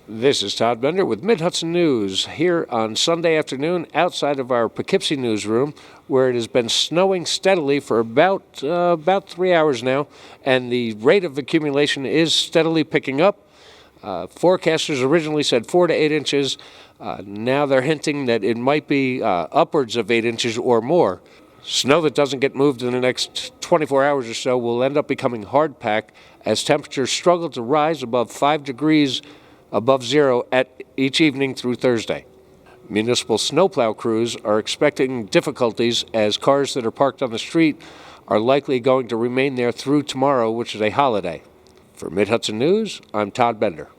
This is Todd Bender with Mid-Hudson News here on Sunday afternoon outside of our Poughkeepsie newsroom, where it has been snowing steadily for about 3 hours now, and the rate of accumulation is steadily picking up. Forecasters originally said 4 to 8 inches. Now they're hinting that it might be upwards of 8 inches or more. Snow that doesn't get moved in the next 24 hours or so will end up becoming hard pack as temperatures struggle to rise above 5 degrees above zero at each evening through Thursday. Municipal snowplow crews are expecting difficulties as cars that are parked on the street are likely going to remain there through tomorrow, which is a holiday. For Mid-Hudson News, I'm Todd Bender.